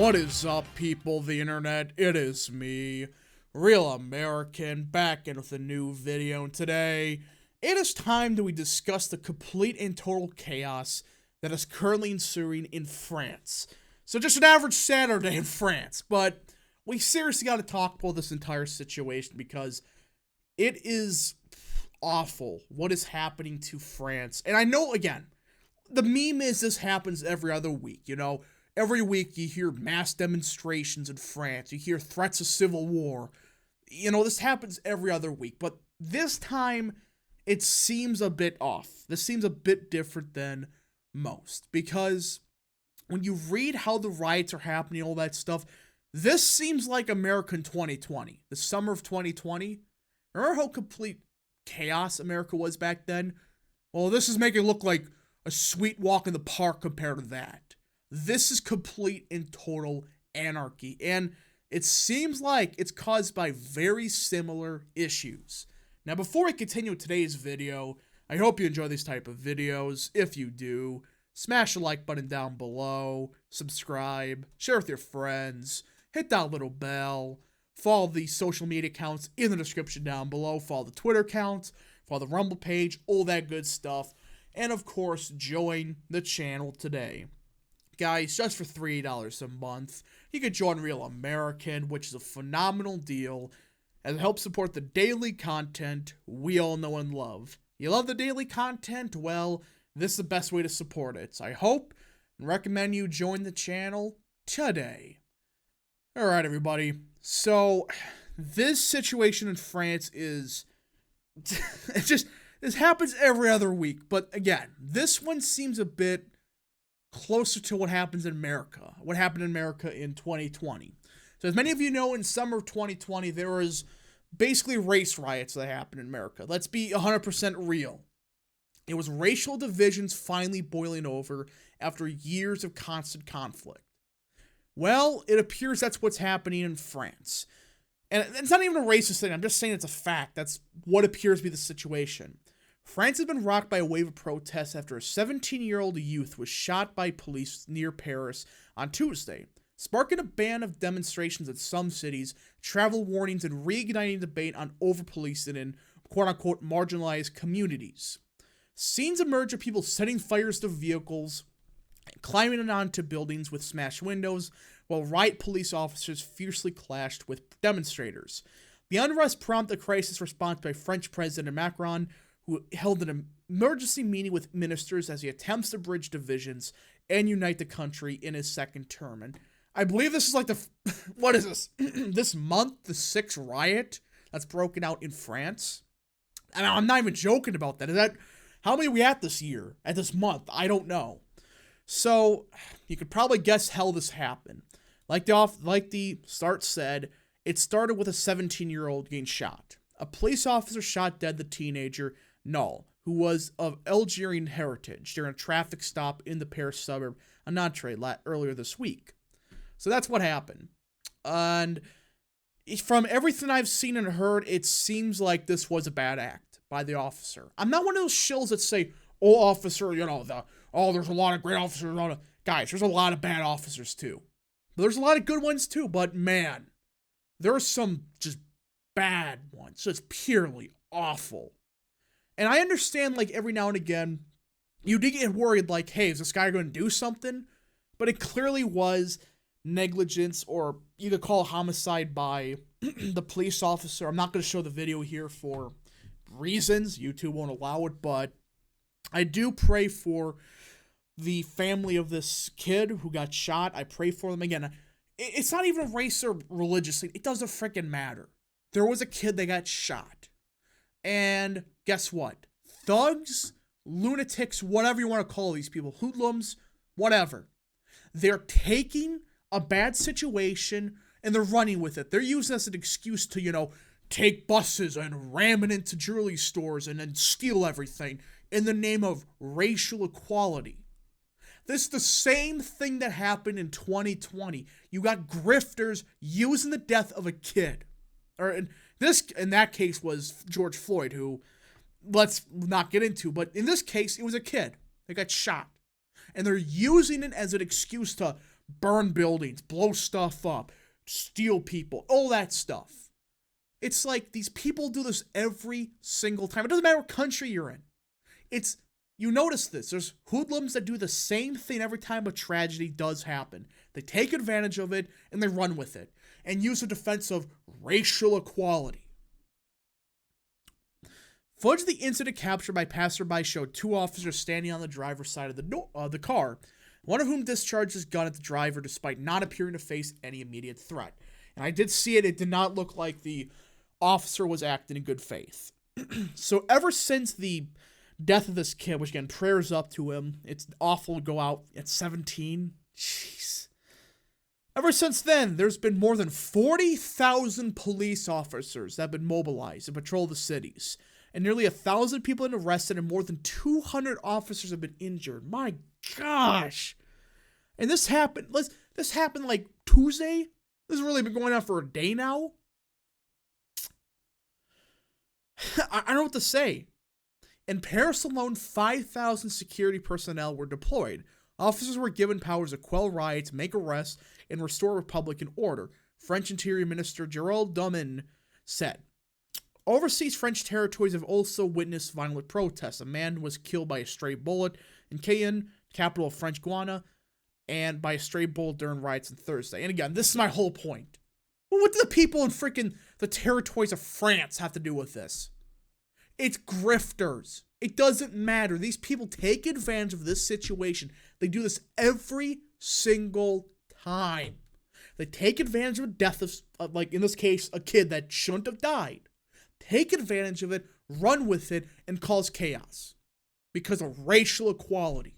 What is up, people of the internet? It is me, Real American, back in with a new video, and today, it is time that we discuss the complete and total chaos that is currently ensuing in France. So just an average Saturday in France, but we seriously gotta talk about this entire situation because it is awful what is happening to France. And I know, again, the meme is this happens every other week, you know? Every week you hear mass demonstrations in France. You hear threats of civil war. You know, this happens every other week. But this time, it seems a bit off. This seems a bit different than most. Because when you read how the riots are happening, all that stuff, this seems like America in 2020. The summer of 2020. Remember how complete chaos America was back then? Well, this is making it look like a sweet walk in the park compared to that. This is complete and total anarchy, and it seems like it's caused by very similar issues. Now, before I continue with today's video, I hope you enjoy these type of videos. If you do, smash the like button down below, subscribe, share with your friends, hit that little bell, follow the social media accounts in the description down below, follow the Twitter accounts, follow the Rumble page, all that good stuff, and of course, join the channel today. Guys, just for $3 a month, you could join Real American, which is a phenomenal deal, and it helps support the daily content we all know and love. You love the daily content? Well, this is the best way to support it. So I hope and recommend you join the channel today. Alright, everybody. So, this situation in France is... this happens every other week, but again, this one seems a bit closer to what happens in America, what happened in America in 2020. So as many of you know, in summer of 2020, there was basically race riots that happened in America. Let's be 100% real. It was racial divisions finally boiling over after years of constant conflict. Well, it appears that's what's happening in France. And it's not even a racist thing, I'm just saying it's a fact. That's what appears to be the situation. France has been rocked by a wave of protests after a 17-year-old youth was shot by police near Paris on Tuesday, sparking a ban of demonstrations in some cities, travel warnings, and reigniting debate on over-policing in quote-unquote marginalized communities. Scenes emerge of people setting fires to vehicles, climbing onto buildings with smashed windows, while riot police officers fiercely clashed with demonstrators. The unrest prompted a crisis response by French President Macron, who held an emergency meeting with ministers as he attempts to bridge divisions and unite the country in his second term. And I believe this is like what is this? This month, the 6th riot that's broken out in France. And I'm not even joking about that. Is that, how many are we at this year? At this month? I don't know. So, you could probably guess how this happened. Like the start said, it started with a 17-year-old getting shot. A police officer shot dead the teenager, Null, who was of Algerian heritage, during a traffic stop in the Paris suburb of Nanterre earlier this week. So that's what happened. And from everything I've seen and heard, it seems like this was a bad act by the officer. I'm not one of those shills that say, oh, officer, you know, there's a lot of great officers. Guys, there's a lot of bad officers too. But there's a lot of good ones too, but man, there are some just bad ones. So it's purely awful. And I understand, like, every now and again, you do get worried, like, hey, is this guy going to do something? But it clearly was negligence, or you could call homicide by the police officer. I'm not going to show the video here for reasons. YouTube won't allow it, but I do pray for the family of this kid who got shot. I pray for them. Again, it's not even race or religious. It doesn't freaking matter. There was a kid that got shot. And guess what? Thugs, lunatics, whatever you want to call these people, hoodlums, whatever. They're taking a bad situation and they're running with it. They're using it as an excuse to, you know, take buses and ram it into jewelry stores and then steal everything in the name of racial equality. This is the same thing that happened in 2020. You got grifters using the death of a kid. Or in that case was George Floyd, who let's not get into, but in this case, it was a kid that got shot. And they're using it as an excuse to burn buildings, blow stuff up, steal people, all that stuff. It's like these people do this every single time. It doesn't matter what country you're in. You notice this. There's hoodlums that do the same thing every time a tragedy does happen. They take advantage of it and they run with it and use the defense of racial equality. Footage of the incident captured by passerby showed two officers standing on the driver's side of the car, one of whom discharged his gun at the driver despite not appearing to face any immediate threat. And I did see it. It did not look like the officer was acting in good faith. So ever since the death of this kid, which again, prayers up to him. It's awful to go out at 17. Jeez. Ever since then, there's been more than 40,000 police officers that have been mobilized to patrol the cities. And nearly 1,000 people have been arrested and more than 200 officers have been injured. My gosh. And this happened like Tuesday? This has really been going on for a day now? I don't know what to say. In Paris alone, 5,000 security personnel were deployed. Officers were given powers to quell riots, make arrests, and restore Republican order, French Interior Minister Gerald Darmanin said. Overseas French territories have also witnessed violent protests. A man was killed by a stray bullet in Cayenne, capital of French Guiana, and by a stray bullet during riots on Thursday. And again, this is my whole point. Well, what do the people in freaking the territories of France have to do with this? It's grifters. It doesn't matter. These people take advantage of this situation. They do this every single time. They take advantage of the death of, like in this case, a kid that shouldn't have died. Take advantage of it, run with it, and cause chaos because of racial equality.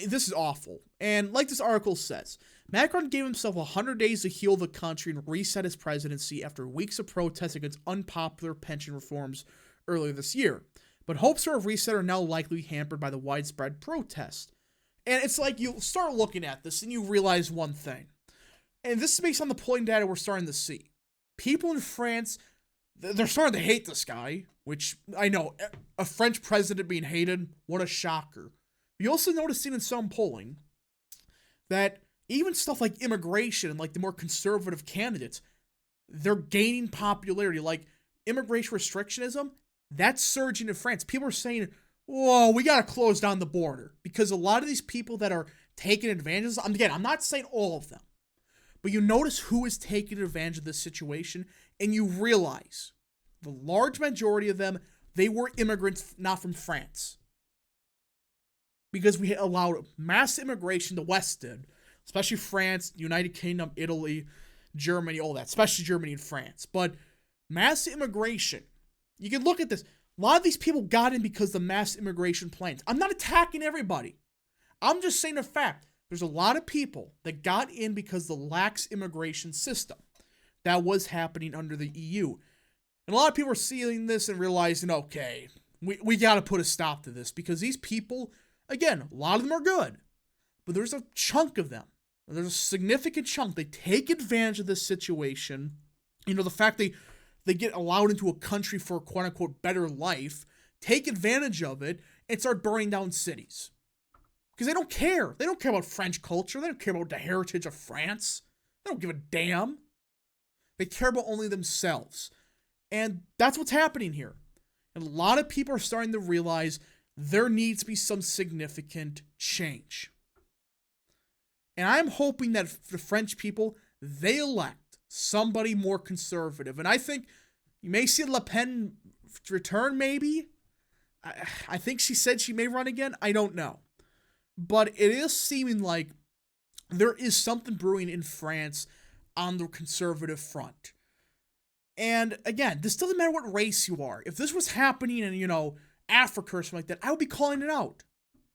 This is awful. And like this article says, Macron gave himself 100 days to heal the country and reset his presidency after weeks of protests against unpopular pension reforms earlier this year. But hopes for a reset are now likely hampered by the widespread protest. And it's like you start looking at this and you realize one thing. And this is based on the polling data we're starting to see. People in France, they're starting to hate this guy, which I know, a French president being hated, what a shocker. You also noticed in some polling that even stuff like immigration and like the more conservative candidates, they're gaining popularity. Like immigration restrictionism, that's surging in France. People are saying, whoa, we got to close down the border. Because a lot of these people that are taking advantage of, again, I'm not saying all of them, but you notice who is taking advantage of this situation, and you realize the large majority of them, they were immigrants not from France. Because we allowed mass immigration, the West did, especially France, United Kingdom, Italy, Germany, all that, especially Germany and France. But mass immigration, you can look at this. A lot of these people got in because of the mass immigration plans. I'm not attacking everybody. I'm just saying a fact. There's a lot of people that got in because of the lax immigration system that was happening under the EU. And a lot of people are seeing this and realizing, okay, we got to put a stop to this because these people, again, a lot of them are good, but there's a chunk of them. There's a significant chunk. They take advantage of this situation. You know, the fact they get allowed into a country for a quote-unquote better life, take advantage of it, and start burning down cities. Because they don't care. They don't care about French culture. They don't care about the heritage of France. They don't give a damn. They care about only themselves. And that's what's happening here. And a lot of people are starting to realize there needs to be some significant change. And I'm hoping that the French people, they elect somebody more conservative. And I think you may see Le Pen return, maybe. I think she said she may run again. I don't know. But it is seeming like there is something brewing in France on the conservative front. And again, this doesn't matter what race you are. If this was happening in, you know, Africa or something like that, I would be calling it out.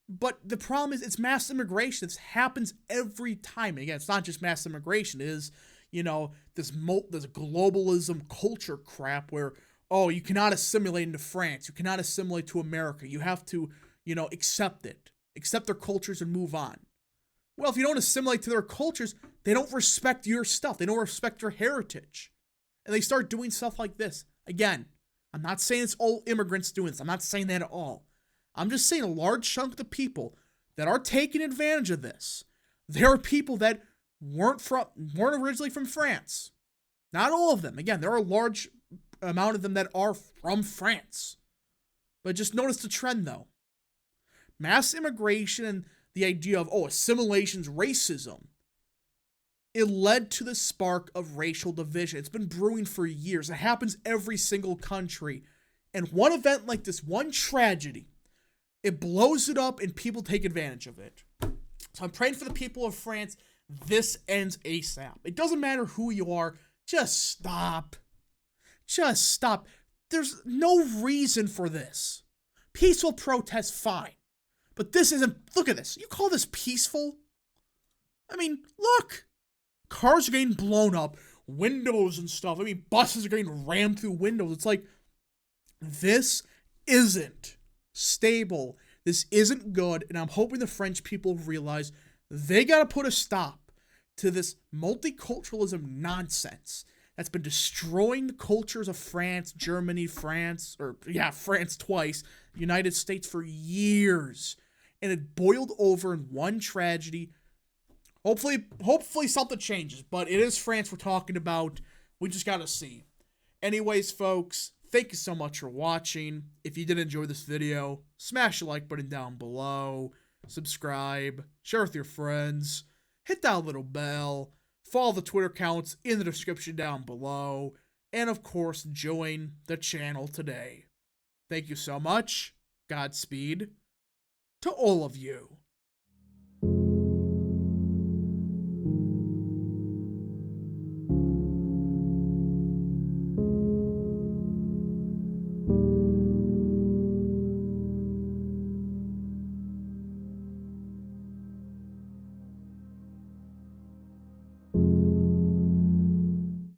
But the problem is it's mass immigration. This happens every time. And again, it's not just mass immigration. It is, you know, this globalism culture crap where, oh, you cannot assimilate into France. You cannot assimilate to America. You have to, you know, accept it. Accept their cultures and move on. Well, if you don't assimilate to their cultures, they don't respect your stuff. They don't respect your heritage. And they start doing stuff like this. Again, I'm not saying it's all immigrants doing this. I'm not saying that at all. I'm just saying a large chunk of the people that are taking advantage of this, there are people that weren't originally from France. Not all of them. Again, there are a large amount of them that are from France. But just notice the trend, though. Mass immigration and the idea of, assimilation's racism, it led to the spark of racial division. It's been brewing for years. It happens every single country. And one event like this, one tragedy, it blows it up and people take advantage of it. So I'm praying for the people of France, this ends ASAP. It doesn't matter who you are, just stop. Just stop. There's no reason for this. Peaceful protest, fine. But this isn't, look at this. You call this peaceful? I mean, look. Cars are getting blown up, windows and stuff. I mean, buses are getting rammed through windows. It's like, this isn't stable. This isn't good. And I'm hoping the French people realize they got to put a stop to this multiculturalism nonsense that's been destroying the cultures of France, Germany, France twice, United States for years. And it boiled over in one tragedy. Hopefully something changes, but it is France we're talking about. We just gotta see. Anyways, folks, thank you so much for watching. If you did enjoy this video, smash the like button down below, subscribe, share with your friends, hit that little bell, follow the Twitter accounts in the description down below, and of course, join the channel today. Thank you so much. Godspeed to all of you.